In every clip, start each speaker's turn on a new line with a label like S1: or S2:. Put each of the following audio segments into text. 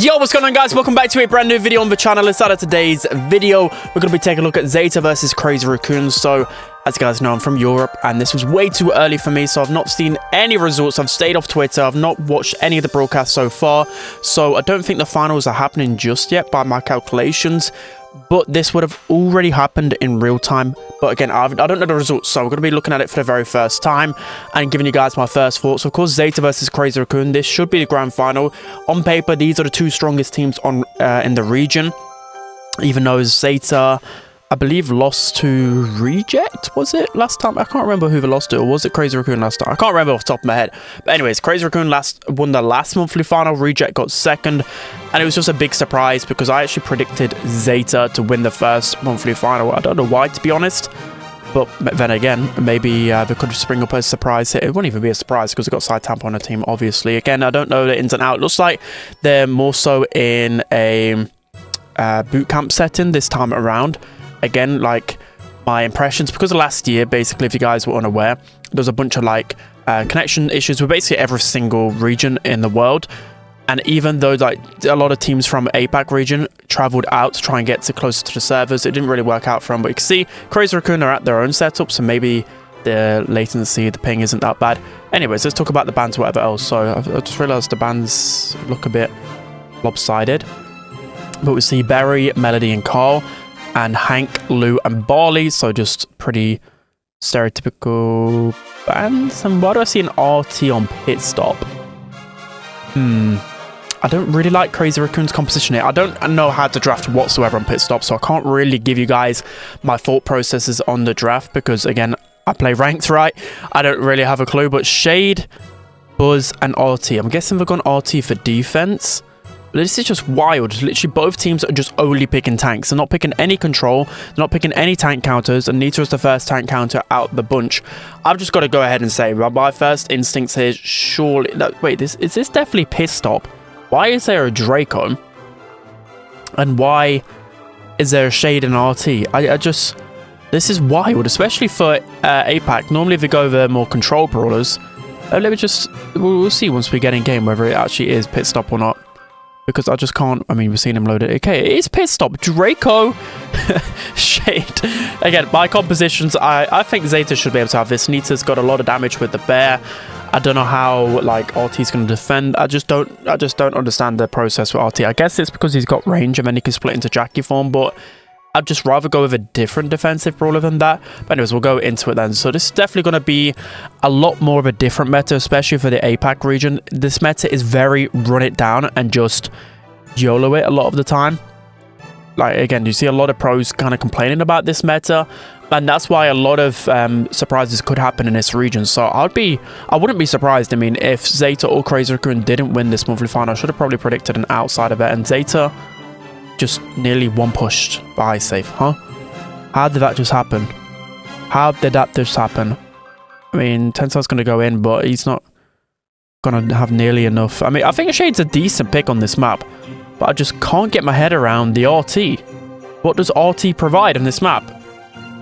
S1: Yo, what's going on, guys? Welcome back to a brand new video on the channel. Inside of today's video, we're going to be taking a look at Zeta versus Crazy Racoon. So, as you guys know, I'm from Europe, and this was way too early for me, so I've not seen any results. I've stayed off Twitter. I've not watched any of the broadcasts so far, so I don't think the finals are happening just yet by my calculations, but this would have already happened in real time. But again, I don't know the results, so we're going to be looking at it for the very first time and giving you guys my first thoughts. Of course, Zeta versus Crazy Racoon. This should be the grand final. On paper, these are the two strongest teams on in the region, even though Zeta, I believe, lost to Reject, was it, last time? I can't remember who they lost to, or was it Crazy Racoon last time? I can't remember off the top of my head. But anyways, Crazy Racoon won the last monthly final, Reject got second, and it was just a big surprise because I actually predicted Zeta to win the first monthly final. I don't know why, to be honest, but then again, maybe they could spring up a surprise hit. It wouldn't even be a surprise because they've got Sitetampo on the team, obviously. Again, I don't know the ins and outs. It looks like they're more so in a boot camp setting this time around. Again, like, my impressions, because of last year, basically, if you guys were unaware, there was a bunch of like connection issues with basically every single region in the world. And even though like a lot of teams from APAC region traveled out to try and get closer to the servers, it didn't really work out for them. But you can see Crazy Racoon are at their own setup, so maybe the latency, the ping isn't that bad. Anyways, let's talk about the bans, whatever else. So I just realized the bans look a bit lopsided, but we see Berry, Melody, and Carl, and Hank, Lou, and Barley. So just pretty stereotypical bans. And why do I see an RT on pit stop? I don't really like Crazy Racoon's composition here. I don't know how to draft whatsoever on pit stop, so I can't really give you guys my thought processes on the draft because, again, I play ranked, right? I don't really have a clue, but Shade, Buzz, and RT. I'm guessing they've gone RT for defense. This is just wild. Literally, both teams are just only picking tanks. They're not picking any control. They're not picking any tank counters. And Nita is the first tank counter out the bunch. I've just got to go ahead and say, my first instincts here, surely... No, wait, is this definitely pit stop? Why is there a Draco? And why is there a Shade and RT? I just... This is wild, especially for APAC. Normally, they go the more control brawlers. Let me just... We'll see once we get in game whether it actually is pit stop or not. Because I just can't... I mean, we've seen him load it. Okay, it is pit stop. Draco. Shade. Again, my compositions, I think Zeta should be able to have this. Nita's got a lot of damage with the bear. I don't know how, like, RT's going to defend. I just don't understand the process with RT. I guess it's because he's got range and then he can split into Jackie form, but I'd just rather go with a different defensive brawler than that. But anyways, we'll go into it then. So this is definitely going to be a lot more of a different meta, especially for the APAC region. This meta is very run it down and just YOLO it a lot of the time. Like, again, you see a lot of pros kind of complaining about this meta, and that's why a lot of surprises could happen in this region. So I wouldn't be surprised. I mean, if Zeta or Crazy Racoon didn't win this monthly final, I should have probably predicted an outside of it, and Zeta just nearly one pushed by safe, huh? How did that just happen? How did that just happen? I mean, Tensai's going to go in, but he's not going to have nearly enough. I mean, I think Shade's a decent pick on this map, but I just can't get my head around the RT. What does RT provide on this map?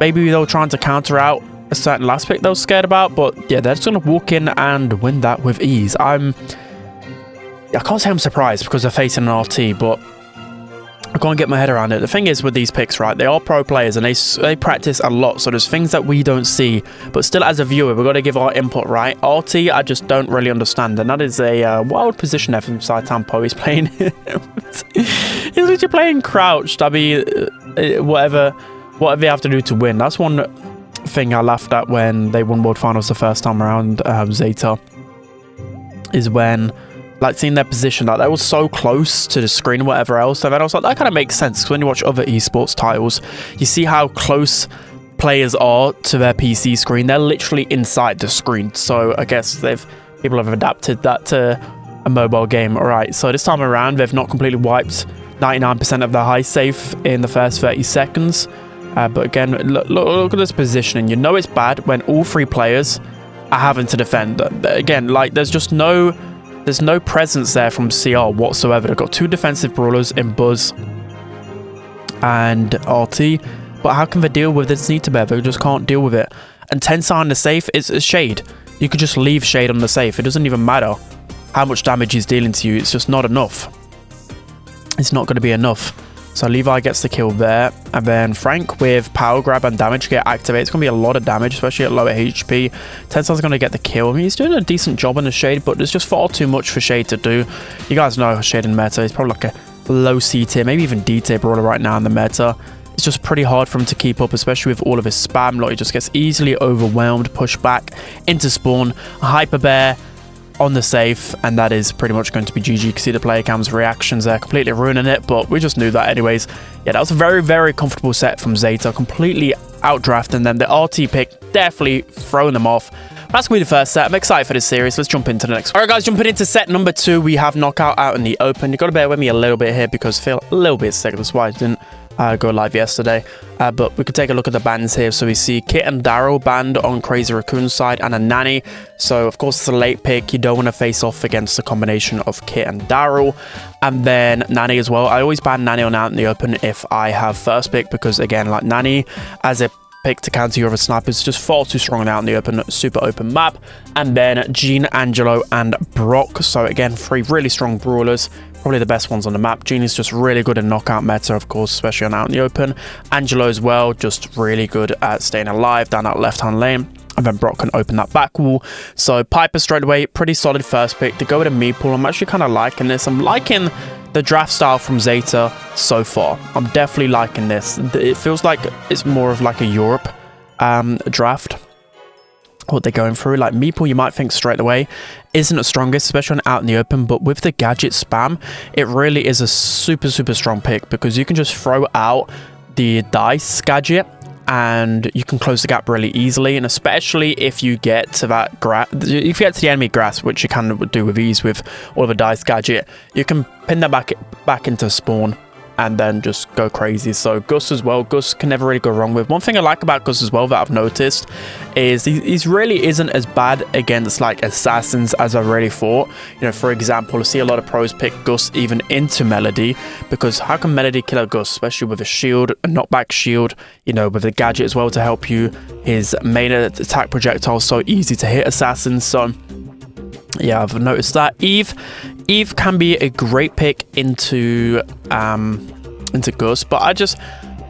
S1: Maybe they were trying to counter out a certain last pick they were scared about, but yeah, they're just going to walk in and win that with ease. I can't say I'm surprised because they're facing an RT, but I can't get my head around it. The thing is with these picks, right, they are pro players and they practice a lot, so there's things that we don't see, but still as a viewer, we've got to give our input, right? RT, I just don't really understand, and that is a wild position there from Sitetampo. He's playing... he's literally playing crouched. I mean, whatever they have to do to win. That's one thing I laughed at when they won World Finals the first time around, Zeta, is when... like, seeing their position, like, they were so close to the screen and whatever else, and then I was like, that kind of makes sense, because when you watch other esports titles, you see how close players are to their PC screen. They're literally inside the screen, so I guess people have adapted that to a mobile game. Alright, so this time around, they've not completely wiped 99% of their high safe in the first 30 seconds, but again, look at this positioning. You know it's bad when all three players are having to defend. Again, like, there's no presence there from CR whatsoever. They've got two defensive brawlers in Buzz and RT, but how can they deal with this Nita bear? They just can't deal with it. And Tensai on the safe is a Shade. You could just leave Shade on the safe. It doesn't even matter how much damage he's dealing to you. It's just not enough. it's not going to be enough. So Levi gets the kill there, and then Frank with power grab and damage get activated. It's going to be a lot of damage, especially at lower HP. Tensai's going to get the kill. I mean, he's doing a decent job on the Shade, but there's just far too much for Shade to do. You guys know Shade in meta. He's probably like a low C tier, maybe even D tier brawler right now in the meta. It's just pretty hard for him to keep up, especially with all of his spam. Like, he just gets easily overwhelmed, pushed back into spawn, a hyper bear on the safe, and that is pretty much going to be GG. You can see the player cam's reactions there, completely ruining it, but we just knew that anyways. Yeah, that was a very, very comfortable set from Zeta, completely outdrafting them. The RT pick definitely throwing them off. That's going to be the first set. I'm excited for this series. Let's jump into the next one. All right, guys, jumping into set number 2. We have Knockout out in the open. You've got to bear with me a little bit here because I feel a little bit sick. That's why I didn't go live yesterday. But we could take a look at the bans here. So we see Kit and Daryl banned on Crazy Racoon's side, and a Nanny. So, of course, it's a late pick. You don't want to face off against the combination of Kit and Daryl. And then Nanny as well. I always ban Nanny on out in the open if I have first pick because, again, like Nanny as a pick to counter your other snipers, just far too strong out in the open, super open map. And then Gene, Angelo, and Brock. So again, 3 really strong brawlers, probably the best ones on the map. Gene is just really good in knockout meta, of course, especially on out in the open. Angelo as well, just really good at staying alive down that left hand lane. And then Brock can open that back wall. So Piper straight away, pretty solid first pick to go with a meeple. I'm actually kind of liking this. I'm liking the draft style from Zeta so far. I'm definitely liking this. It feels like it's more of like a Europe draft, what they're going through. Like meeple, you might think straight away isn't the strongest, especially on out in the open, but with the gadget spam, it really is a super, super strong pick because you can just throw out the dice gadget and you can close the gap really easily. And especially if you get to that if you get to the enemy grass, which you can do with ease with all of a dice gadget, you can pin that back into spawn and then just go crazy. So Gus as well, Gus can never really go wrong with. One thing I like about Gus as well that I've noticed is he's really isn't as bad against like assassins as I really thought. You know, for example, I see a lot of pros pick Gus even into Melody, because how can Melody kill a Gus, especially with a shield, a knockback shield, you know, with a gadget as well to help you. His main attack projectile is so easy to hit assassins. So yeah, I've noticed that. Eve can be a great pick into Gus, but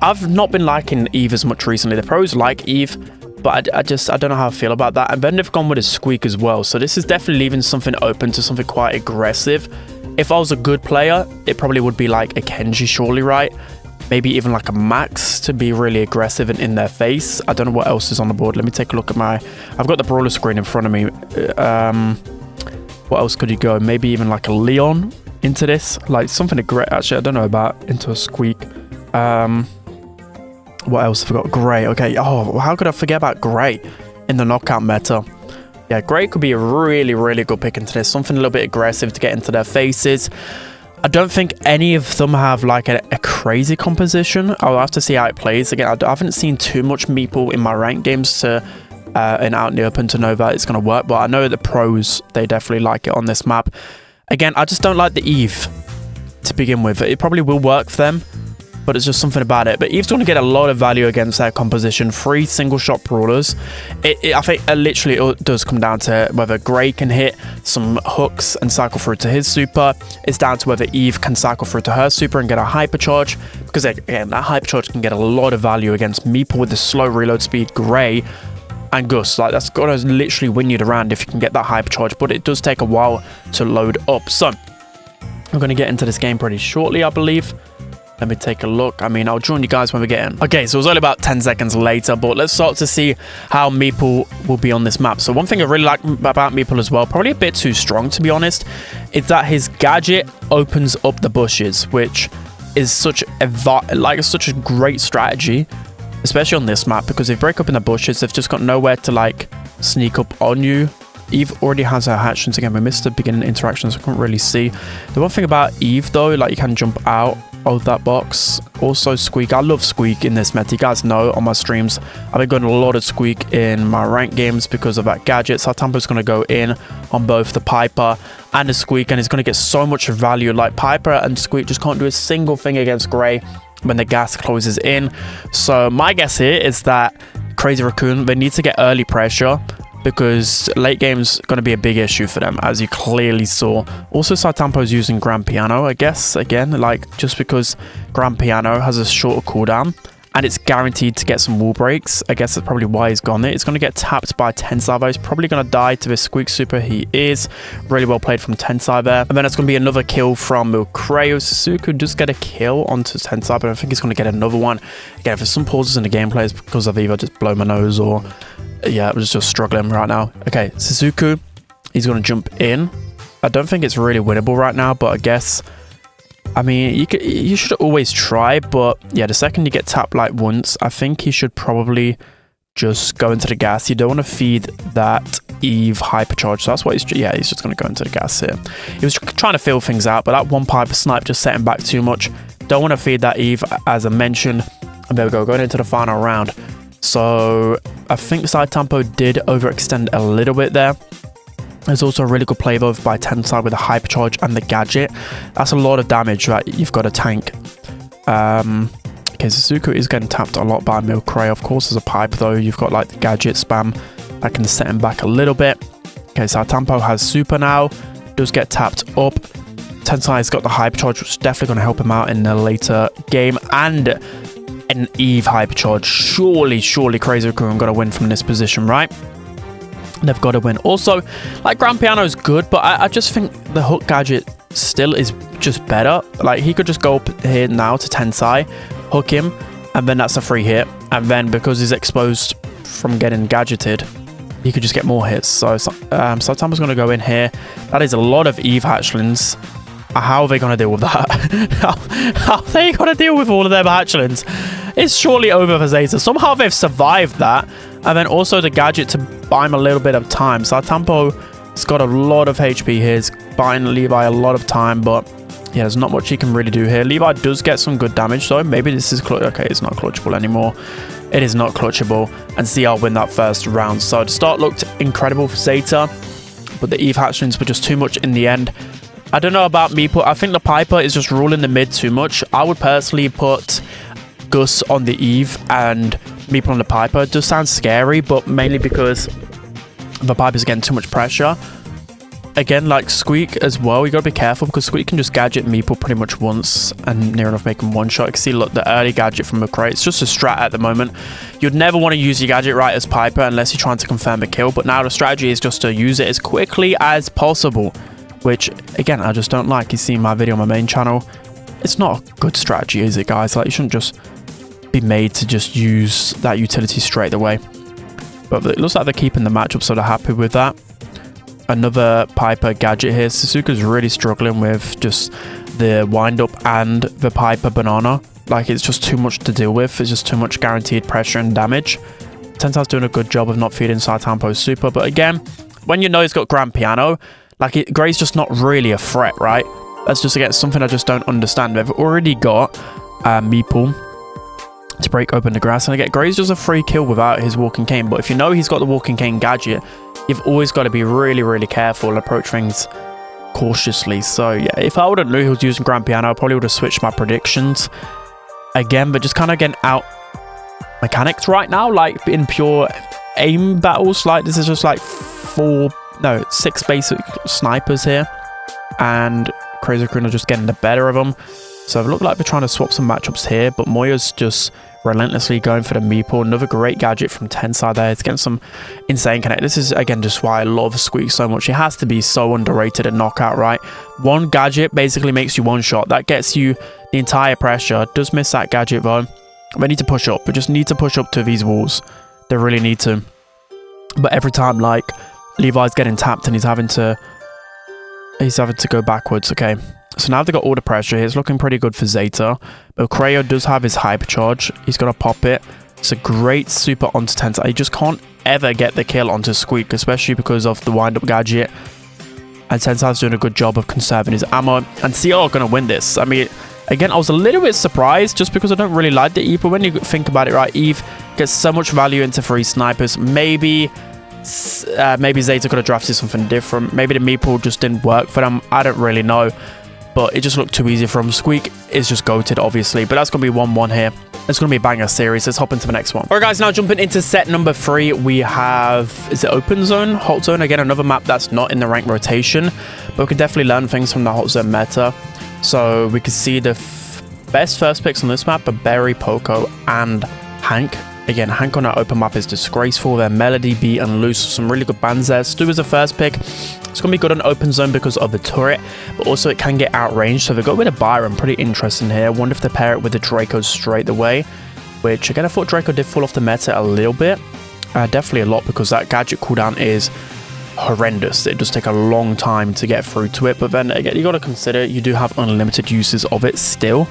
S1: I've not been liking Eve as much recently. The pros like Eve, but I don't know how I feel about that. And then they've gone with a Squeak as well, so this is definitely leaving something open to something quite aggressive. If I was a good player, it probably would be like a Kenji, surely, right? Maybe even like a Max to be really aggressive and in their face. I don't know what else is on the board. Let me take a look at I've got the brawler screen in front of me. What else could you go? Maybe even like a Leon into this, like something aggressive. Actually, I don't know about into a Squeak. What else have I got? Gray. Okay. Oh, how could I forget about Gray in the knockout meta? Yeah, Gray could be a really, really good pick into this. Something a little bit aggressive to get into their faces. I don't think any of them have like a crazy composition. I'll have to see how it plays. Again, I haven't seen too much meeple in my ranked games to and out in the open to know that it's going to work, but I know the pros, they definitely like it on this map. Again, I just don't like the Eve to begin with. It probably will work for them, but it's just something about it. But Eve's going to get a lot of value against their composition. 3 single shot brawlers. I think it literally does come down to whether Gray can hit some hooks and cycle through to his super. It's down to whether Eve can cycle through to her super and get a hypercharge, because again, that hypercharge can get a lot of value against meeple with the slow reload speed, Gray and Gus. Like, that's got to literally win you the round if you can get that hypercharge, but it does take a while to load up. So I'm going to get into this game pretty shortly, I believe. Let me take a look. I mean, I'll join you guys when we get in. Okay, so it was only about 10 seconds later, but let's start to see how meeple will be on this map. So one thing I really like about meeple as well, probably a bit too strong to be honest, is that his gadget opens up the bushes, which is such a great strategy, especially on this map, because if you break up in the bushes, they've just got nowhere to like sneak up on you. Eve already has her hatchings. Again, we missed the beginning interactions, so I couldn't really see. The one thing about Eve though, like, you can jump out of that box. Also Squeak, I love Squeak in this meta. You guys know on my streams I've been going a lot of Squeak in my rank games because of that gadget. Sitetampo's going to go in on both the Piper and the Squeak, and it's going to get so much value. Like, Piper and Squeak just can't do a single thing against Gray when the gas closes in. So my guess here is that Crazy Racoon, they need to get early pressure, because late game's going to be a big issue for them, as you clearly saw. Also, Sitetampo is using Grand Piano, I guess, again, like, just because Grand Piano has a shorter cooldown, and it's guaranteed to get some wall breaks. I guess that's probably why he's gone there. It's going to get tapped by Tensai, though. He's probably going to die to this Squeak Super. He is. Really well played from Tensai there. And then it's going to be another kill from Milcreo. Suzuku does get a kill onto Tensai, but I think he's going to get another one. Again, if there's some pauses in the gameplay, it's because I've either just blown my nose or, yeah, I was just struggling right now. Okay, Suzuku, he's going to jump in. I don't think it's really winnable right now, but I guess... I mean, you should always try, but yeah, the second you get tapped like once, I think he should probably just go into the gas. You don't want to feed that Eve hypercharge, so that's what he's just going to go into the gas here. He was trying to feel things out, but that one Piper snipe just set him back too much. Don't want to feed that Eve, as I mentioned. And there we go, going into the final round. So I think Sitetampo did overextend a little bit there. There's also a really good play though by Tensai with the hypercharge and the gadget. That's a lot of damage that you've got to tank. Okay, Suzuku is getting tapped a lot by Milcreo. Of course, as a pipe though, you've got like the gadget spam that can set him back a little bit. Okay, Sitetampo has super now. Does get tapped up. Tensai's got the hypercharge, which is definitely going to help him out in the later game. And an Eve hypercharge. Surely Crazy Racoon got to win from this position, right? They've got to win. Also, like, Grand Piano is good, but I just think the hook gadget still is just better. Like, he could just go up here now to Tensai, hook him, and then that's a free hit. And then because he's exposed from getting gadgeted, he could just get more hits. So Sitetampo's going to go in here. That is a lot of Eve hatchlings. How are they going to deal with that? how are they going to deal with all of their hatchlings? It's surely over for Zeta. Somehow they've survived that. And then also the gadget to buy him a little bit of time. Sitetampo's got a lot of HP here. He's buying Levi a lot of time, but yeah, there's not much he can really do here. Levi does get some good damage, though. Maybe this is okay, it's not clutchable anymore. It is not clutchable. And CR win that first round. So the start looked incredible for Zeta, but the Eve hatchlings were just too much in the end. I don't know about Meeple. I think the Piper is just ruling the mid too much. I would personally put Gus on the Eve and Meeple on the Piper. It does sound scary, but mainly because the Piper's getting too much pressure. Again, like Squeak as well, you gotta be careful because Squeak can just gadget Meeple pretty much once and near enough make him one shot. You can see, look, the early gadget from Milcreo. It's just a strat at the moment. You'd never want to use your gadget right as Piper unless you're trying to confirm a kill, but now the strategy is just to use it as quickly as possible, which, again, I just don't like. You've seen my video on my main channel. It's not a good strategy, is it, guys? Like, you shouldn't just be made to just use that utility straight away. But it looks like they're keeping the matchup, so they're happy with that. Another Piper gadget here. Suzuka's really struggling with just the wind-up and the Piper banana. Like, it's just too much to deal with. It's just too much guaranteed pressure and damage. Tensai's doing a good job of not feeding Sitetampo's super. But again, when you know he's got Grand Piano, like, Gray's just not really a threat, right? That's just, again, something I just don't understand. They've already got Meeple to break open the grass, and again, Gray's just a free kill without his walking cane. But if you know he's got the walking cane gadget, you've always got to be really careful and approach things cautiously. So yeah, if I would have knew he was using Grand Piano, I probably would have switched my predictions again. But just kind of getting out mechanics right now, like in pure aim battles. Like, this is just like 6 basic snipers here, and Crazy Racoon are just getting the better of them. So it looked like they're trying to swap some matchups here, but Moya's just relentlessly going for the Meeple. Another great gadget from Tensai there. It's getting some insane connect. This is, again, just why I love Squeak so much. It has to be so underrated at knockout, right? One gadget basically makes you one shot. That gets you the entire pressure. Does miss that gadget, though. They need to push up. They just need to push up to these walls. They really need to. But every time, like, Levi's getting tapped and he's having to go backwards. Okay, so now they've got all the pressure here. It's looking pretty good for Zeta. Milcreo does have his hypercharge. He's gonna pop it. It's a great super onto Tensai. He just can't ever get the kill onto Squeak, especially because of the wind-up gadget. And Tensai's doing a good job of conserving his ammo. And CR are gonna win this. I mean, again, I was a little bit surprised just because I don't really like the Eve. But when you think about it, right, Eve gets so much value into free snipers. Maybe Zeta could have drafted something different. Maybe the Meeple just didn't work for them. I don't really know. But it just looked too easy for him. Squeak is just goated, obviously. But that's going to be 1-1 here. It's going to be a banger series. Let's hop into the next one. All right, guys, now jumping into set number 3, we have, is it Open Zone? Hot Zone, again, another map that's not in the rank rotation, but we can definitely learn things from the Hot Zone meta. So we can see the best first picks on this map are Berry, Poco, and Hank. Again, Hank on that open map is disgraceful. They're Melody, Beat, and Loose. Some really good bans there. Stu is a first pick. It's going to be good on open zone because of the turret, but also it can get outranged. So they've got with a Byron. Pretty interesting here. I wonder if they pair it with the Draco straight away, which, again, I thought Draco did fall off the meta a little bit. Definitely a lot because that gadget cooldown is horrendous. It does take a long time to get through to it. But then, again, you got to consider you do have unlimited uses of it still.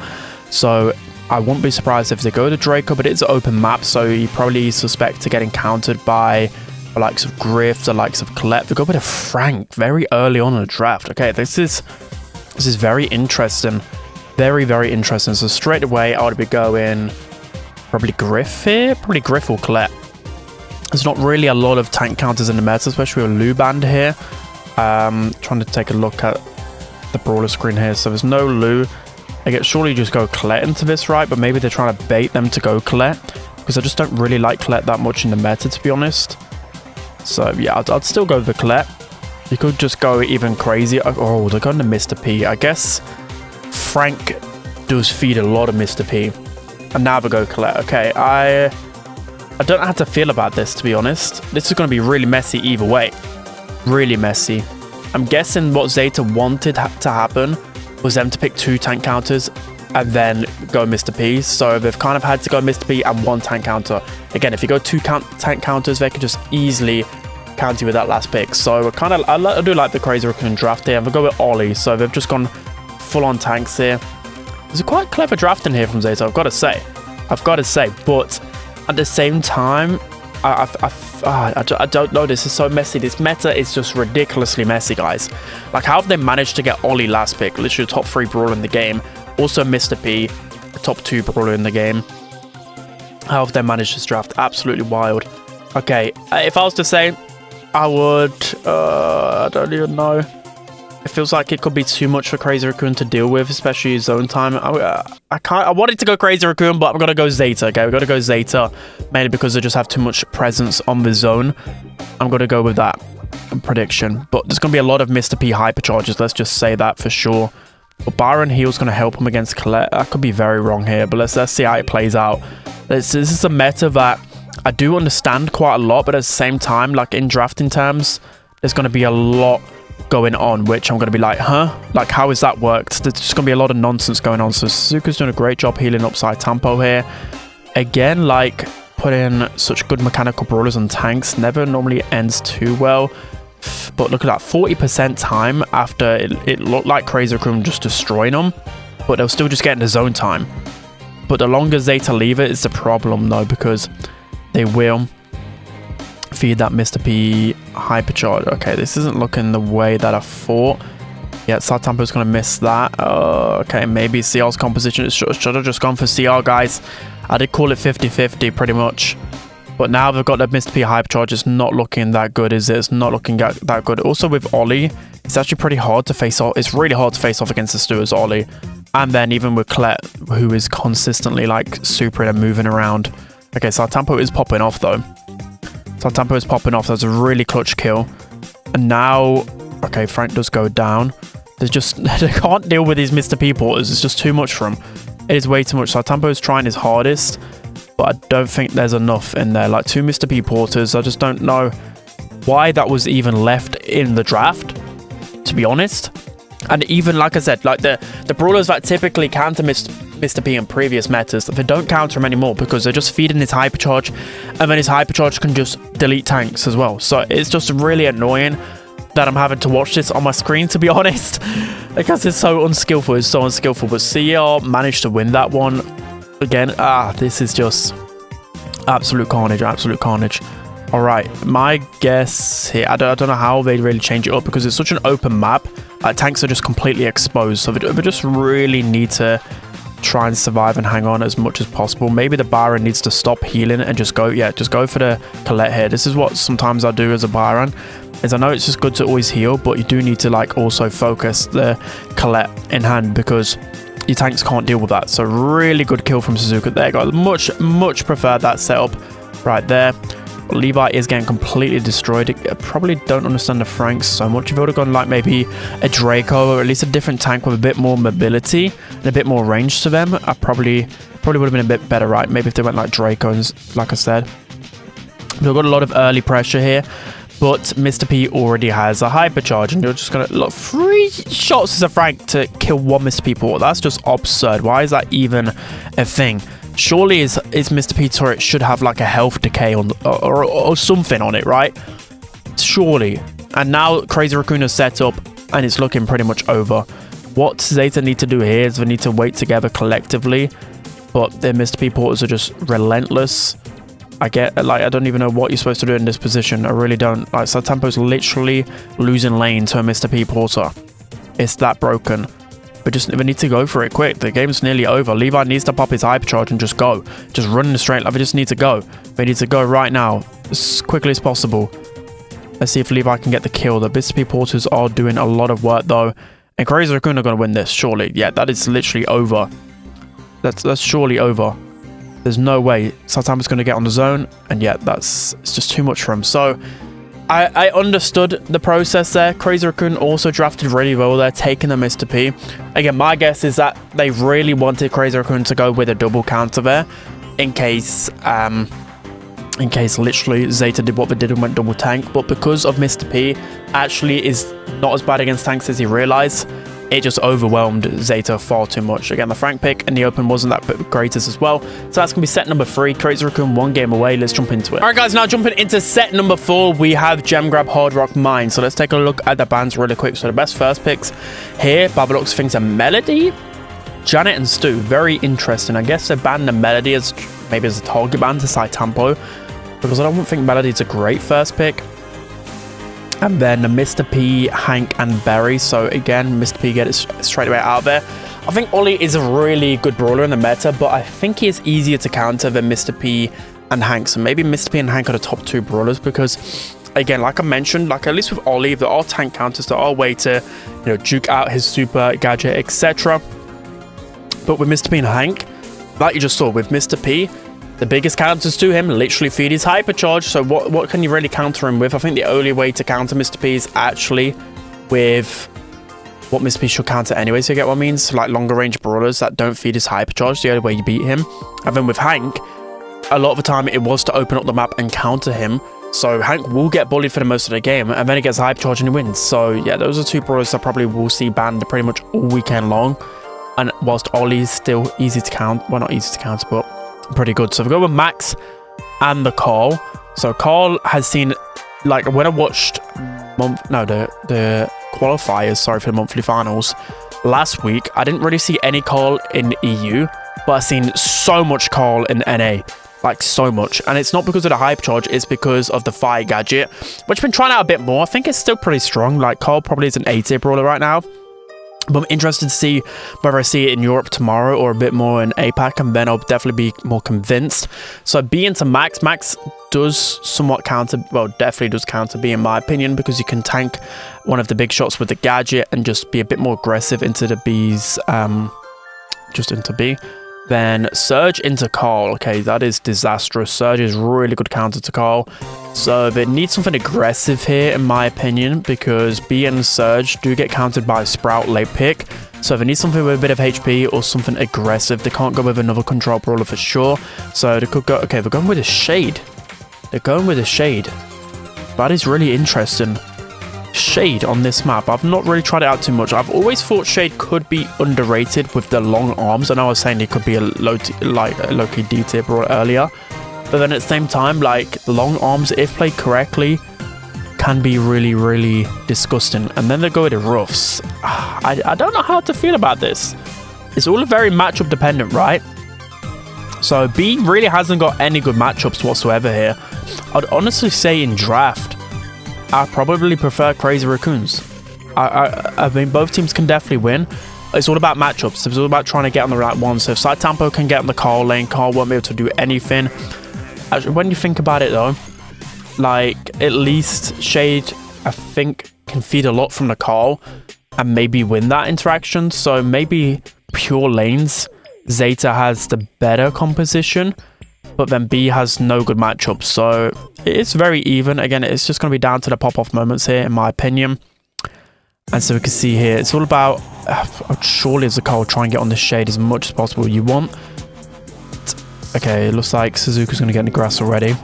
S1: So I wouldn't be surprised if they go to Draco, but it's an open map, so you probably suspect to get encountered by the likes of Griff, the likes of Colette. They go with a Frank very early on in the draft. Okay, this is very interesting. Very, very interesting. So straight away, I would be going probably Griff here. Probably Griff or Colette. There's not really a lot of tank counters in the meta, especially with Lou Band here. Trying to take a look at the brawler screen here. So there's no Lou. I guess surely just go Colette into this, right? But maybe they're trying to bait them to go Colette, because I just don't really like Colette that much in the meta, to be honest. So yeah, I'd still go with Colette. You could just go even crazy. Oh, they're going to Mr. P. I guess Frank does feed a lot of Mr. P. And now they go Colette. Okay, I don't know how to feel about this, to be honest. This is going to be really messy either way. Really messy. I'm guessing what Zeta wanted to happen was them to pick 2 tank counters and then go Mr. P. So they've kind of had to go Mr. P and 1 tank counter. Again, if you go 2 tank counters, they can just easily counter you with that last pick. So I do like the Crazy Racoon draft here. We'll go with Ollie. So they've just gone full on tanks here. There's a quite clever drafting here from Zeta, I've got to say. But at the same time, I don't know. This is so messy. This meta is just ridiculously messy, guys. Like, how have they managed to get Ollie last pick? Literally top 3 brawler in the game. Also Mr. P, top 2 brawler in the game. How have they managed this draft? Absolutely wild. Okay, if I was to say, I would... I don't even know. It feels like it could be too much for Crazy Racoon to deal with, especially zone time. I wanted to go Crazy Racoon, but I'm going to go Zeta, okay? We've got to go Zeta, mainly because they just have too much presence on the zone. I'm going to go with that prediction. But there's going to be a lot of Mr. P hypercharges, let's just say that for sure. But Byron Heal's going to help him against Colette. I could be very wrong here, but let's see how it plays out. This is a meta that I do understand quite a lot, but at the same time, like in drafting terms, there's going to be a lot going on, which I'm going to be like, huh? Like, how has that worked? There's just going to be a lot of nonsense going on. So Suzuka's doing a great job healing up Sitetampo here. Again, like, putting such good mechanical brawlers on tanks never normally ends too well. But look at that, 40% time after it looked like Crazy Racoon just destroying them, but they'll still just get into zone time. But the longer Zeta leave it is the problem, though, because they will feed that Mr. P hypercharge. Okay, this isn't looking the way that I thought. Yeah, Sitetampo's going to miss that. Okay, maybe CR's composition should have just gone for CR, guys. I did call it 50-50 pretty much. But now they've got the Mr. P hypercharge. It's not looking that good, is it? It's not looking that good. Also with Ollie, it's actually pretty hard to face off. It's really hard to face off against the Stewards Ollie. And then even with Colette, who is consistently like supering and moving around. Okay, Sitetampo is popping off though. Sitetampo is popping off. That's a really clutch kill. And now, okay, Frank does go down. There's just, they can't deal with these Mr. P porters. It's just too much for him. It is way too much. Sitetampo is trying his hardest, but I don't think there's enough in there. Like 2 Mr. P porters. I just don't know why that was even left in the draft, to be honest. And even, like I said, like the brawlers that typically counter Mr. P in previous metas, they don't counter him anymore because they're just feeding his hypercharge, and then his hypercharge can just delete tanks as well. So it's just really annoying that I'm having to watch this on my screen, to be honest, because it's so unskillful. It's so unskillful. But CR managed to win that one again. This is just absolute carnage. Absolute carnage. All right, my guess here, I don't know how they really change it up because it's such an open map. Tanks are just completely exposed, so they just really need to try and survive and hang on as much as possible. Maybe the Byron needs to stop healing and just go for the Colette here. This is what sometimes I do as a Byron, is I know it's just good to always heal, but you do need to like also focus the Colette in hand, because your tanks can't deal with that. So really good kill from Suzuka there, guys. Much prefer that setup right there. Levi is getting completely destroyed. I probably don't understand the Franks so much. If I would have gone like maybe a Draco or at least a different tank with a bit more mobility and a bit more range to them, I probably would have been a bit better, right? Maybe if they went like Dracos, like I said. We've got a lot of early pressure here, but Mr. P already has a hypercharge, and you're just gonna look 3 shots as a Frank to kill 1 Mr. P port. That's just absurd. Why is that even a thing? Surely is Mr. P turret should have like a health decay on or something on it, right? Surely. And now Crazy Racoon is set up and it's looking pretty much over. What Zeta need to do here is they need to wait together collectively, but their Mr. P porters are just relentless. I don't even know what you're supposed to do in this position. I really don't. Like, Sitetampo's literally losing lane to a Mr. P porter. It's that broken. But we need to go for it quick. The game's nearly over. Levi needs to pop his hypercharge and just go. Just run in a straight line. We just need to go. We need to go right now. As quickly as possible. Let's see if Levi can get the kill. The Mr. P porters are doing a lot of work though. And Crazy Racoon are going to win this, surely. Yeah, that is literally over. That's surely over. There's no way Sitetampo's going to get on the zone. And yeah, it's just too much for him. So I understood the process there. Crazy Racoon also drafted really well there, taking the Mr. P. Again, my guess is that they really wanted Crazy Racoon to go with a double counter there, in case literally Zeta did what they did and went double tank. But because of Mr. P actually is not as bad against tanks as he realized, it just overwhelmed Zeta far too much. Again, the Frank pick in the open wasn't that greatest as well. So that's going to be set number 3. Crazy Racoon 1 game away. Let's jump into it. All right, guys, now jumping into set number 4, we have Gem Grab Hard Rock Mine. So let's take a look at the bans really quick. So the best first picks here, by the looks of things, are Melody, Janet, and Stu. Very interesting. I guess they banned the Melody as maybe as a target ban to Sitetampo, because I don't think Melody's a great first pick. And then Mr. P, Hank, and Barry. So again, Mr. P get it straight away out of there. I think Ollie is a really good brawler in the meta, but I think he is easier to counter than Mr. P and Hank. So maybe Mr. P and Hank are the top 2 brawlers, because again, like I mentioned, like at least with Ollie, there are tank counters, there are a way to, you know, juke out his super gadget, etc. But with Mr. P and Hank, like you just saw with Mr. P, the biggest counters to him literally feed his hypercharge. So what can you really counter him with? I think the only way to counter Mr. P is actually with what Mr. P should counter anyway. So you get what I mean? So like longer range brawlers that don't feed his hypercharge, the only way you beat him. And then with Hank, a lot of the time it was to open up the map and counter him. So Hank will get bullied for the most of the game, and then he gets hypercharge and he wins. So yeah, those are 2 brawlers that probably will see banned pretty much all weekend long. And whilst Ollie's still easy to count, well, not easy to counter, but pretty good. So we go with Max and the Carl. So Carl has seen, like, when I watched the qualifiers, sorry, for the monthly finals last week, I didn't really see any Carl in EU, but I've seen so much Carl in NA, like so much. And it's not because of the hypercharge, it's because of the fire gadget, which I've been trying out a bit more. I think it's still pretty strong. Like, Carl probably is an 8-tier brawler right now, but I'm interested to see whether I see it in Europe tomorrow or a bit more in APAC, and then I'll definitely be more convinced. So B into Max. Max does somewhat counter, well, definitely does counter B in my opinion, because you can tank one of the big shots with the gadget and just be a bit more aggressive into the B's, just into B. Then Surge into Carl. Okay, that is disastrous. Surge is really good counter to Carl. So they need something aggressive here, in my opinion, because B and Surge do get countered by Sprout late pick. So they need something with a bit of HP or something aggressive. They can't go with another control brawler for sure. So they could go, okay, they're going with a Shade. They're going with a Shade. That is really interesting. Shade on this map. I've not really tried it out too much. I've always thought Shade could be underrated with the long arms. I know I was saying he could be a low-key D-tier brawler earlier, but then at the same time, like, the long arms, if played correctly, can be really, really disgusting. And then they go with the roughs. I don't know how to feel about this. It's all very matchup dependent, right? So B really hasn't got any good matchups whatsoever here. I'd honestly say in draft, I probably prefer Crazy Racoons. I mean, both teams can definitely win. It's all about matchups. It's all about trying to get on the right one. So if Sitetampo can get on the Carl lane, Carl won't be able to do anything. Actually, when you think about it though, like, at least Shade, I think, can feed a lot from the Carl and maybe win that interaction. So maybe pure lanes, Zeta has the better composition, but then B has no good matchups. So it's very even. Again, it's just going to be down to the pop-off moments here, in my opinion. And so we can see here, it's all about, surely as a Cole, try and get on the shade as much as possible you want. Okay, it looks like Suzuka's going to get in the grass already.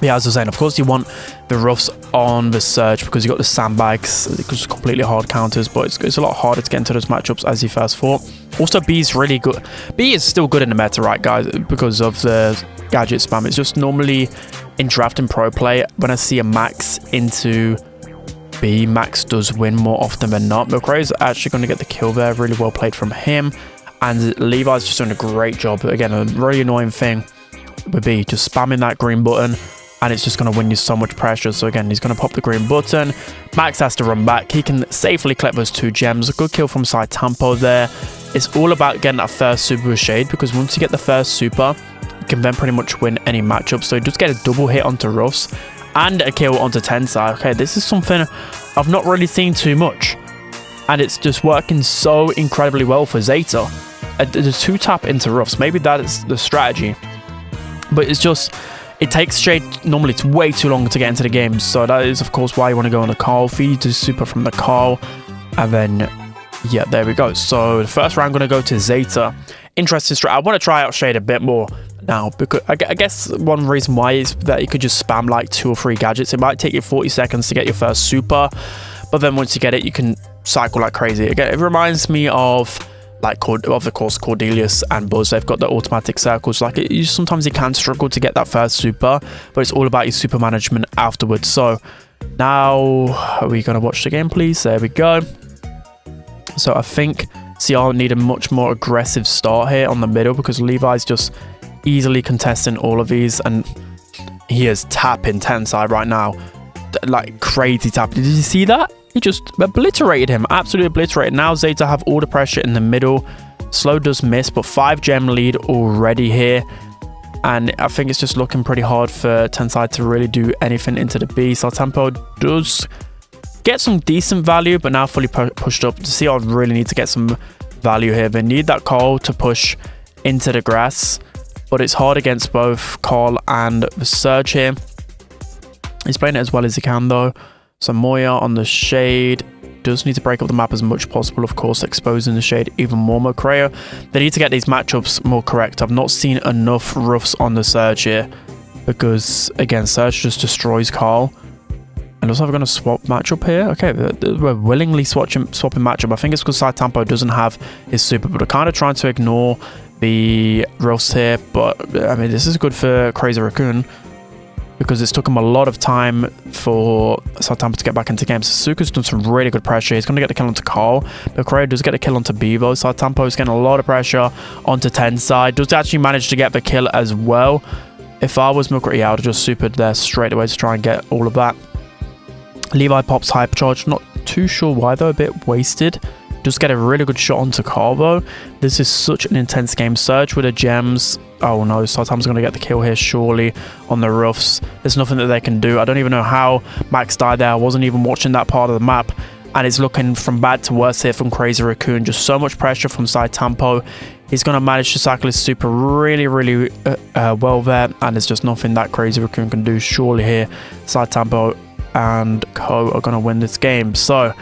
S1: Yeah, as I was saying, of course you want the roughs on the surge because you got the sandbags, because completely hard counters, but it's a lot harder to get into those matchups as you first thought. Also, B is really good. B is still good in the meta, right, guys, because of the gadget spam. It's just normally in draft and pro play, when I see a max into B, Max does win more often than not. McRae is actually going to get the kill there. Really well played from him. And Levi's just doing a great job. Again, a really annoying thing would be just spamming that green button, and it's just going to win you so much pressure. So again, he's going to pop the green button. Max has to run back. He can safely collect those 2 gems. A good kill from Sitetampo there. It's all about getting that first super with shade, because once you get the first super, you can then pretty much win any matchup. So just get a double hit onto Ruffs and a kill onto Tensai. Okay, this is something I've not really seen too much, and it's just working so incredibly well for Zeta. The 2-tap into Ruffs, maybe that is the strategy, but it's just, it takes shade normally, it's way too long to get into the game. So that is of course why you want to go on the Carl, feed to super from the Carl, and then yeah, there we go. So the first round, I'm going to go to Zeta. Interesting strat. I want to try out shade a bit more now, because I guess one reason why is that you could just spam like 2 or 3 gadgets. It might take you 40 seconds to get your first super, but then once you get it, you can cycle like crazy. Again, it reminds me of like of course Cordelius and Buzz. They've got the automatic circles. Like sometimes you can struggle to get that first super, but it's all about your super management afterwards. So now are we gonna watch the game, please? There we go. So I think CR need a much more aggressive start here on the middle, because Levi's just easily contesting all of these, and he is tapping Tensai right now, like crazy tap. Did you see that? He just obliterated him, absolutely obliterated. Now Zeta have all the pressure in the middle. Slow does miss, but 5 gem lead already here, and I think it's just looking pretty hard for Tensai to really do anything into the B. Sitetampo does get some decent value, but now fully pushed up. To see, I really need to get some value here. They need that Carl to push into the grass, but it's hard against both Carl and the Surge here. He's playing it as well as he can though. So Moya on the shade does need to break up the map as much as possible, of course, exposing the shade even more. Mocreo, they need to get these matchups more correct. I've not seen enough roughs on the Surge here, because again, Surge just destroys Carl. And also, we're going to swap matchup here. Okay, we're willingly swapping matchup. I think it's because Sitetampo doesn't have his super, but we're kind of trying to ignore the roughs here. But I mean, this is good for Crazy Racoon, because it's took him a lot of time for Sitetampo to get back into the game. Suzuka's done some really good pressure. He's going to get the kill onto Carl. But Correa does get the kill onto Bevo. Sitetampo is getting a lot of pressure onto Tensai. Does actually manage to get the kill as well. If I was Milker, yeah, I would have just supered there straight away to try and get all of that. Levi pops Hypercharge. Not too sure why though. A bit wasted. Just get a really good shot onto Carl though. This is such an intense game. Surge with the gems. Oh no, Sitetampo's going to get the kill here surely on the roughs. There's nothing that they can do. I don't even know how Max died there. I wasn't even watching that part of the map. And it's looking from bad to worse here from Crazy Racoon. Just so much pressure from Sitetampo. He's going to manage to cycle his super really well there. And there's just nothing that Crazy Racoon can do surely here. Sitetampo and Co are going to win this game. So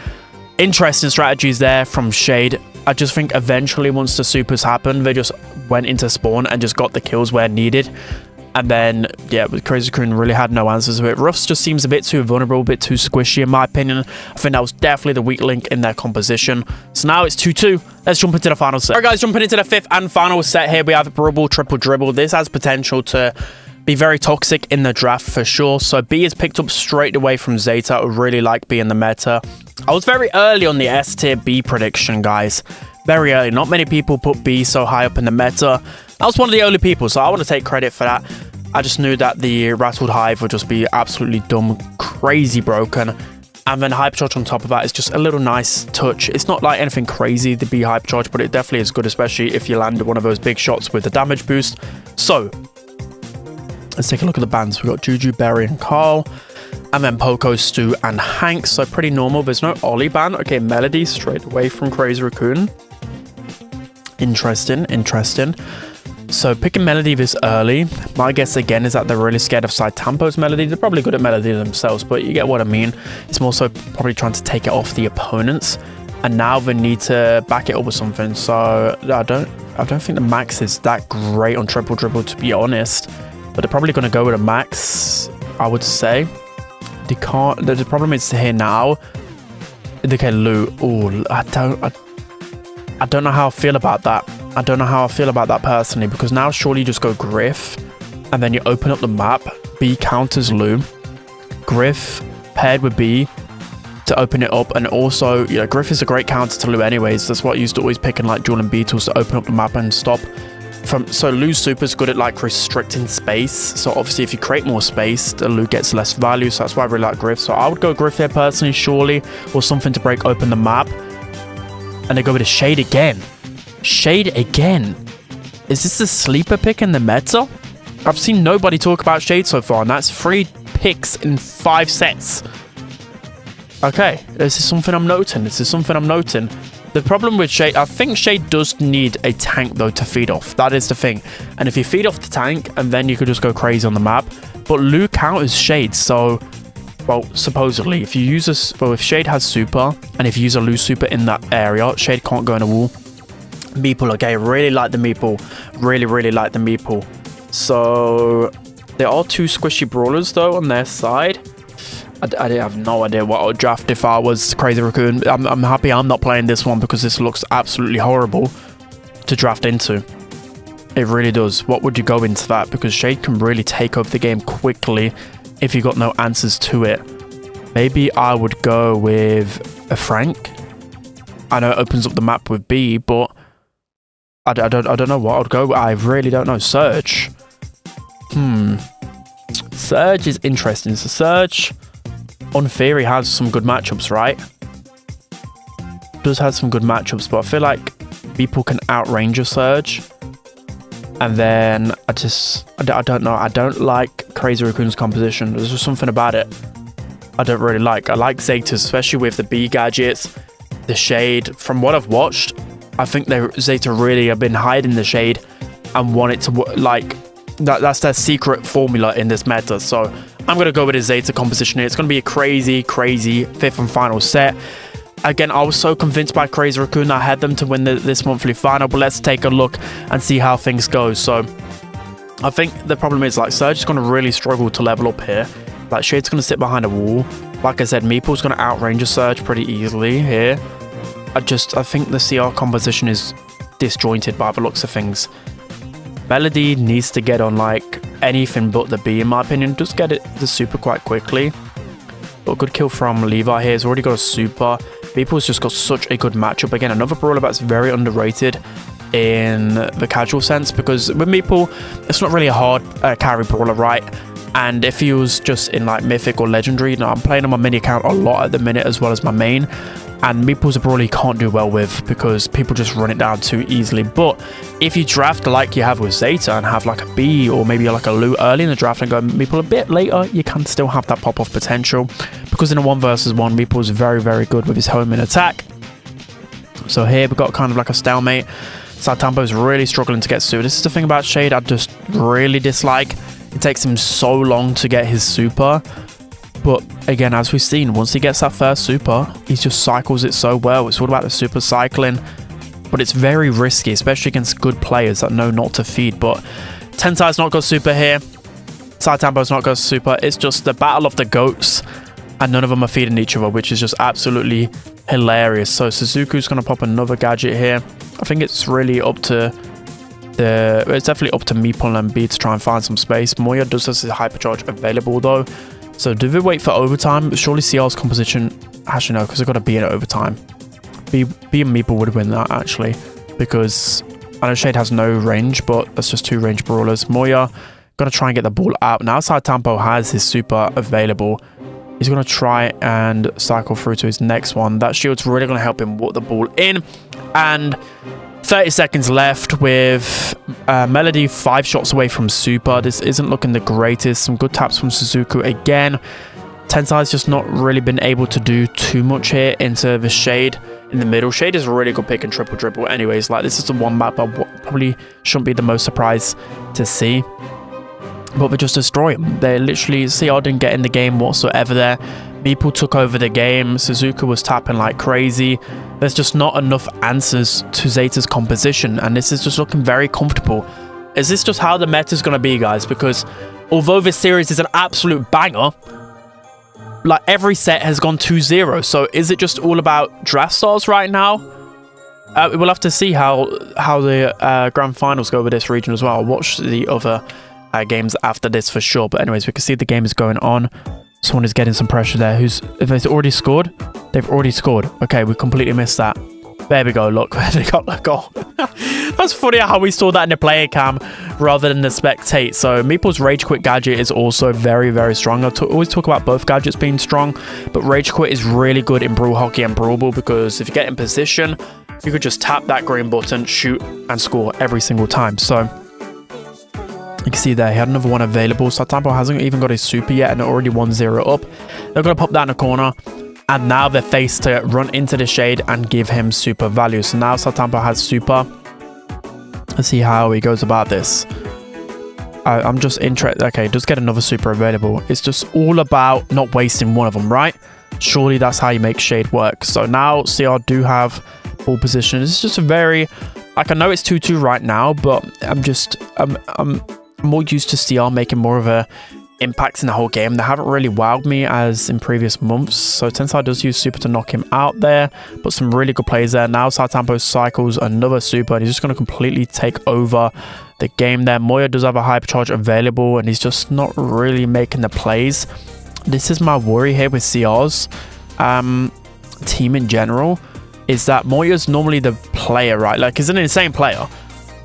S1: interesting strategies there from Shade. I just think eventually once the supers happened, they just went into spawn and just got the kills where needed. And then, yeah, with Crazy Racoon really had no answers to it. Ruffs just seems a bit too vulnerable, a bit too squishy in my opinion. I think that was definitely the weak link in their composition. So now it's 2-2. Let's jump into the final set. All right, guys, jumping into the 5th and final set here. We have Brawl Triple Dribble. This has potential to be very toxic in the draft for sure. So B is picked up straight away from Zeta. I really like B in the meta. I was very early on the S tier B prediction, guys. Very early. Not many people put B so high up in the meta. I was one of the only people, so I want to take credit for that. I just knew that the Rattled Hive would just be absolutely dumb, crazy broken. And then Hypercharge on top of that is just a little nice touch. It's not like anything crazy, the B Hypercharge, but it definitely is good, especially if you land one of those big shots with the damage boost. So let's take a look at the bans. We've got Juju, Berry, and Carl. And then Poco, Stu, and Hank. So pretty normal. There's no Ollie ban. Okay, Melody straight away from Crazy Racoon. Interesting, interesting. So picking Melody this early, my guess again is that they're really scared of Sitetampo's Melody. They're probably good at Melody themselves, but you get what I mean. It's more so probably trying to take it off the opponents, and now they need to back it up with something. So I don't think the max is that great on triple dribble, to be honest. But they're probably going to go with a max, I would say. They can't. The problem is here now. Okay, Lou. Oh, I don't know how I feel about that. I don't know how I feel about that personally, because now surely you just go Griff and then you open up the map. B counters Lou. Griff paired with B to open it up, and also, you know, Griff is a great counter to Lou anyways. That's what I used to always pick in like Duel and Beetles, to open up the map and stop from. So Lou's super is good at like restricting space. So obviously if you create more space, the Lou gets less value. So that's why I really like Griff. So I would go Griff here personally, surely, or something to break open the map. And they go with a Shade again. Shade again. Is this a sleeper pick in the meta? I've seen nobody talk about Shade so far, and that's 3 picks in 5 sets. Okay, this is something I'm noting. The problem with Shade, I think Shade does need a tank though to feed off. That is the thing. And if you feed off the tank, and then you could just go crazy on the map. But Lou counters Shade, so, well, supposedly, if you use a, well, if Shade has super, and if you use a Lou super in that area, Shade can't go in a wall. Meeple, okay, really like the Meeple. Really like the Meeple. So, there are 2 squishy brawlers though on their side. I have no idea what I would draft if I was Crazy Racoon. I'm happy I'm not playing this one, because this looks absolutely horrible to draft into. It really does. What would you go into that? Because Shade can really take over the game quickly if you got no answers to it. Maybe I would go with a Frank. I know it opens up the map with B, but I don't know what I'd go with. I really don't know. Surge. Surge is interesting. So Surge, on theory, has some good matchups, right? Does have some good matchups, but I feel like people can outrange a Surge. And then I don't know. I don't like Crazy Racoon's composition. There's just something about it I don't really like. I like Zeta, especially with the B gadgets, the Shade. From what I've watched, I think Zeta really have been hiding the Shade and want it to, like, that's their secret formula in this meta. So I'm going to go with a Zeta composition here. It's going to be a crazy 5th and final set. Again, I was so convinced by Crazy Racoon that I had them to win this monthly final, but let's take a look and see how things go. So I think the problem is, like, Surge is going to really struggle to level up here. Like, Shade's going to sit behind a wall. Like I said, Meeple's going to outrange a Surge pretty easily here. I think the CR composition is disjointed by the looks of things. Melody needs to get on like anything but the B, in my opinion. Just get the super quite quickly. But good kill from Levi here. He's already got a super. Meeple's just got such a good matchup. Again, another brawler that's very underrated in the casual sense, because with Meeple, it's not really a hard carry brawler, right? And if he was just in like Mythic or Legendary, you know, I'm playing on my mini account a lot at the minute as well as my main. And Meeple's a brawler you can't do well with, because people just run it down too easily. But if you draft like you have with Zeta and have like a B or maybe like a Lou early in the draft and go Meeple a bit later, you can still have that pop-off potential. Because in a 1 versus 1, Meeple is very good with his homing attack. So here we've got kind of like a stalemate. Sitetampo is really struggling to get super. This is the thing about Shade I just really dislike. It takes him so long to get his super. But again, as we've seen, once he gets that first super, he just cycles it so well. It's all about the super cycling. But it's very risky, especially against good players that know not to feed. But Tensai's not got super here. Sitetampo's not got super. It's just the battle of the goats. And none of them are feeding each other, which is just absolutely hilarious. So Suzuku's going to pop another gadget here. I think it's really up to it's definitely up to Meeple and B to try and find some space. Moya does have his hypercharge available though. So do they wait for overtime? Surely CR's composition, actually no, because they've got to be in overtime. B and Meeple would win that actually, because I know Shade has no range, but that's just 2 range brawlers. Moya going to try and get the ball out. Now Sitetampo has his super available. He's going to try and cycle through to his next one. That shield's really going to help him walk the ball in. And 30 seconds left with Melody 5 shots away from super. This isn't looking the greatest. Some good taps from Suzuku again. Tensai's just not really been able to do too much here into the Shade. in the middle. Shade is a really good pick in triple dribble anyways. Like, this is the one map I probably shouldn't be the most surprised to see. But they just destroy him. They literally, CR didn't get in the game whatsoever there. Meeple took over the game. Suzuka was tapping like crazy. There's just not enough answers to Zeta's composition, and this is just looking very comfortable. Is this just how the meta is going to be, guys? Because although this series is an absolute banger, like, every set has gone 2-0. So is it just all about draft styles right now? We'll have to see how the grand finals go with this region as well. I'll watch the other games after this for sure. But anyways, we can see the game is going on. Someone is getting some pressure there. If they've already scored? They've already scored. Okay, we completely missed that. There we go. Look, they got the goal. That's funny how we saw that in the player cam rather than the spectate. So Meeple's Rage Quit gadget is also very, very strong. I always talk about both gadgets being strong, but Rage Quit is really good in Brawl Hockey and Brawl Ball, because if you get in position, you could just tap that green button, shoot, and score every single time. So you can see there, he had another one available. Sitetampo hasn't even got his super yet, and they're already 1-0 up. They're going to pop that in the corner, and now they're faced to run into the shade and give him super value. So now Sitetampo has super. Let's see how he goes about this. I'm just interested. Okay, just get another super available. It's just all about not wasting one of them, right? Surely that's how you make shade work. So now CR do have ball position. It's just a very, like, I know it's 2-2 right now, but I'm more used to CR making more of a impact in the whole game. They haven't really wowed me as in previous months. So Tensai does use super to knock him out there, but some really good plays there. Now Sitetampo cycles another super, and he's just going to completely take over the game there. Moya does have a hypercharge available, and he's just not really making the plays. This is my worry here with CR's team in general, is that Moya's normally the player, right? Like, he's an insane player,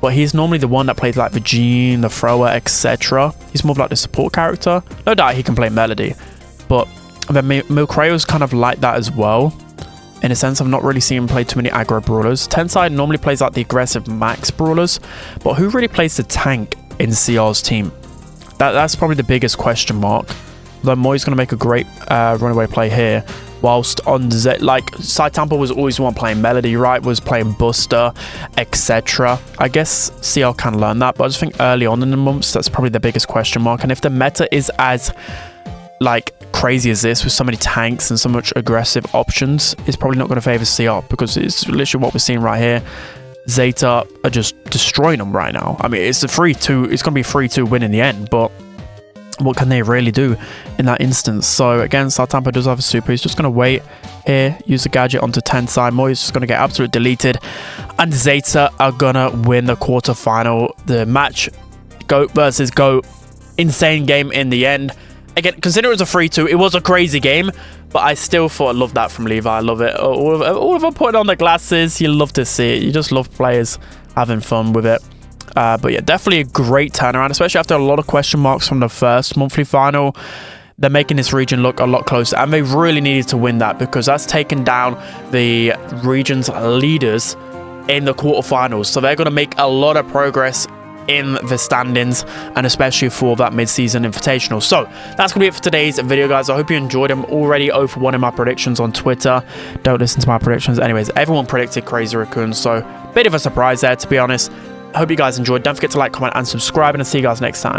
S1: but he's normally the one that plays like the Gene, the thrower, etc. He's more of like the support character. No doubt he can play Melody, but then Milcreo's kind of like that as well. In a sense, I've not really seen him play too many aggro brawlers. Tensai normally plays like the aggressive max brawlers, but who really plays the tank in CR's team? That's probably the biggest question mark. Though Moy's going to make a great runaway play here. Whilst on Zeta, like, Sitetampo was always the one playing Melody, right? Was playing Buster, etc. I guess CL can learn that, but I just think early on in the months, that's probably the biggest question mark. And if the meta is as, like, crazy as this, with so many tanks and so much aggressive options, it's probably not going to favor CL, because it's literally what we're seeing right here. Zeta are just destroying them right now. I mean, it's a 3-2. It's going to be 3-2 win in the end, but what can they really do in that instance? So again, Sitetampo does have a super. He's just going to wait here, use the gadget onto Tensai. Moy is just going to get absolutely deleted, and Zeta are going to win the quarterfinal. The match, GOAT versus GOAT, insane game in the end. Again, consider it was a 3-2. It was a crazy game, but I still thought I love that from Levi. I love it. All of them putting on the glasses. You love to see it. You just love players having fun with it. But yeah, definitely a great turnaround, especially after a lot of question marks from the first monthly final. They're making this region look a lot closer, and they really needed to win that, because that's taken down the region's leaders in the quarterfinals. So they're going to make a lot of progress in the standings, and especially for that mid-season invitational. So that's gonna be it for today's video, guys. I hope you enjoyed them. Already 0 for 1 in my predictions on Twitter. Don't listen to my predictions. Anyways, everyone predicted Crazy Racoon, so bit of a surprise there, to be honest. I hope you guys enjoyed. Don't forget to like, comment, and subscribe, and I'll see you guys next time.